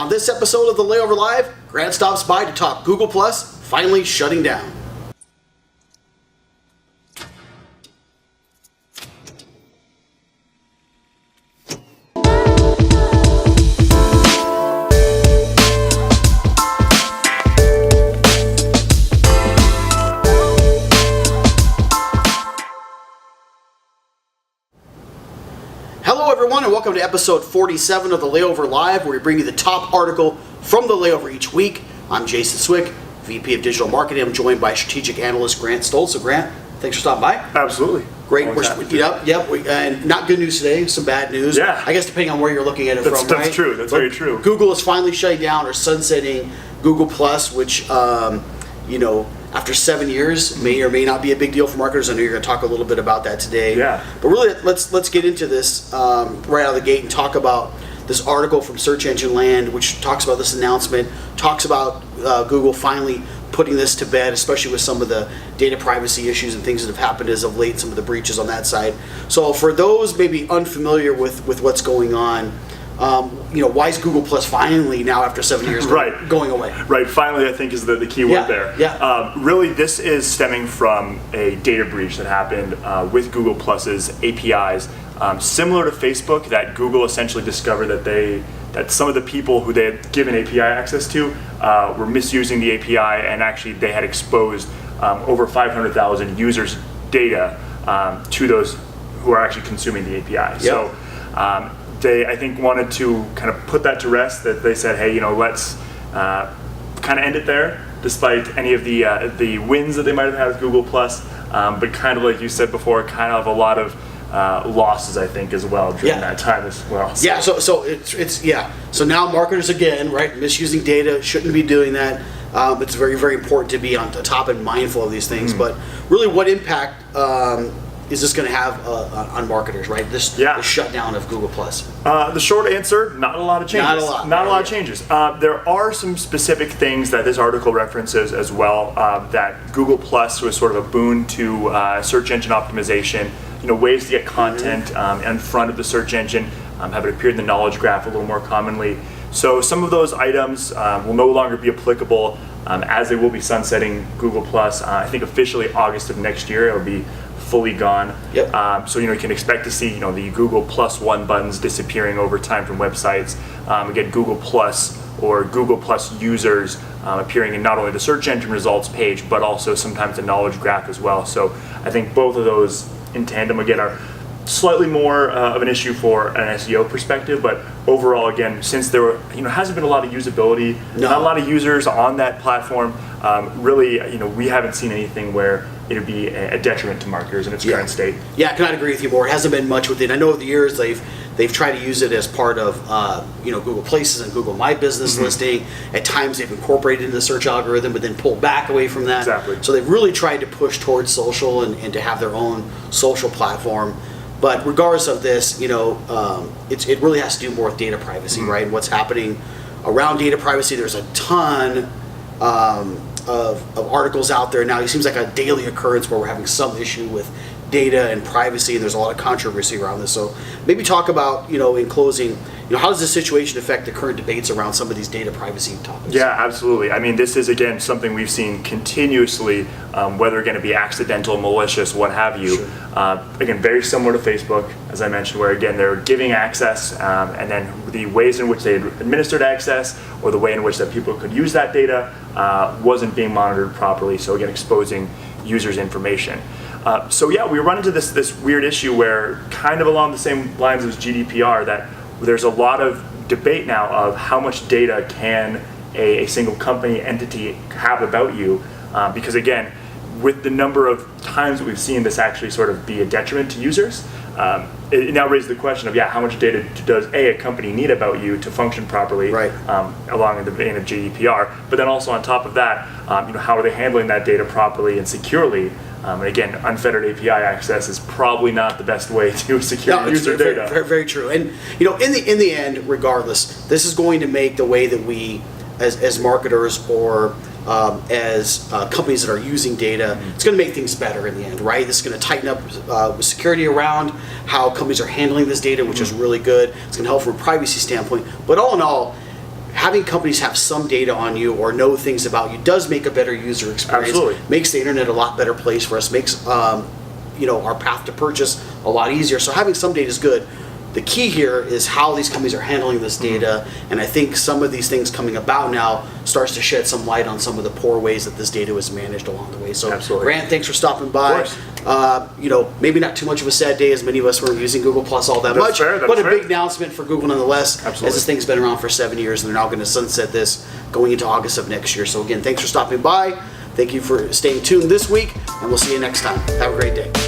On this episode of the Layover Live, Grant stops by to talk Google Plus finally shutting down. Hello everyone and welcome to episode 47 of the Layover Live, where we bring you the top article from the Layover each week. I'm Jason Swick, VP of Digital Marketing. I'm joined by Strategic Analyst Grant Stoltz. So Grant, thanks for stopping by. Absolutely. Great. And not good news today, some bad news. Yeah. I guess depending on where you're looking at it from, right? That's true. That's very true. Google is finally shutting down or sunsetting Google Plus, which, after 7 years may or may not be a big deal for marketers. I know you're going to talk a little bit about that today. Yeah. But really, let's get into this right out of the gate and talk about this article from Search Engine Land, which talks about this announcement, talks about Google finally putting this to bed, especially with some of the data privacy issues and things that have happened as of late, some of the breaches on that side. So for those maybe unfamiliar with what's going on, why is Google Plus finally now after 7 years going away? Right, finally I think is the key word there. Yeah. Really, this is stemming from a data breach that happened with Google Plus's APIs. Similar to Facebook, that Google essentially discovered that some of the people who they had given API access to were misusing the API, and actually they had exposed over 500,000 users' data to those who are actually consuming the API. Yep. So they, I think, wanted to kind of put that to rest. That they said, hey, let's kind of end it there, despite any of the wins that they might have had with Google Plus. But kind of like you said before, kind of a lot of losses, I think, as well during that time as well. So. Yeah. So it's So now marketers again, right, misusing data, shouldn't be doing that. It's very, very important to be on top and mindful of these things. But really, what impact is this going to have on marketers, right? The shutdown of Google Plus. The short answer: not a lot of changes. Not a lot of changes. There are some specific things that this article references as well. That Google Plus was sort of a boon to search engine optimization. Ways to get content in front of the search engine, have it appear in the knowledge graph a little more commonly. So some of those items will no longer be applicable as they will be sunsetting Google Plus. I think officially August of next year it'll be fully gone. Yep. So you can expect to see the Google Plus One buttons disappearing over time from websites. Again, Google Plus or Google Plus users appearing in not only the search engine results page, but also sometimes the knowledge graph as well. So I think both of those in tandem again are slightly more of an issue for an SEO perspective, but overall, again, since there hasn't been a lot of usability, not a lot of users on that platform, really, we haven't seen anything where it would be a detriment to marketers in its current state. Yeah, I cannot agree with you more. It hasn't been much with it. I know over the years they've tried to use it as part of Google Places and Google My Business listing. At times they've incorporated it in the search algorithm, but then pulled back away from that. Exactly. So they've really tried to push towards social and to have their own social platform. But regardless of this, it really has to do more with data privacy, right? And what's happening around data privacy. There's a ton of articles out there now. It seems like a daily occurrence where we're having some issue with data and privacy, and there's a lot of controversy around this. So maybe talk about, in closing, how does this situation affect the current debates around some of these data privacy topics? Yeah, absolutely. I mean, this is, again, something we've seen continuously, whether going to be accidental, malicious, what have you. Sure. Again, very similar to Facebook, as I mentioned, where, again, they're giving access, and then the ways in which they administered access or the way in which that people could use that data wasn't being monitored properly, so, again, exposing users' information. We run into this weird issue where, kind of along the same lines as GDPR, that there's a lot of debate now of how much data can a single company entity have about you, because again, with the number of times that we've seen this actually sort of be a detriment to users, it now raises the question of how much data does a company need about you to function properly, right. Along in the vein of GDPR, but then also on top of that, how are they handling that data properly and securely? And again, unfettered API access is probably not the best way to secure user data. Very, very true. And in the end, regardless, this is going to make the way that we, as marketers or as companies that are using data, it's going to make things better in the end, right? This is going to tighten up security around how companies are handling this data, which is really good. It's going to help from a privacy standpoint. But all in all, having companies have some data on you or know things about you does make a better user experience. Absolutely. Makes the internet a lot better place for us. Makes our path to purchase a lot easier. So having some data is good. The key here is how these companies are handling this data, and I think some of these things coming about now starts to shed some light on some of the poor ways that this data was managed along the way. So, Absolutely. Grant, thanks for stopping by. Maybe not too much of a sad day, as many of us weren't using Google Plus all that much, but a big announcement for Google nonetheless. Absolutely. As this thing's been around for 7 years, and they're now going to sunset this going into August of next year. So again, thanks for stopping by. Thank you for staying tuned this week, and we'll see you next time. Have a great day.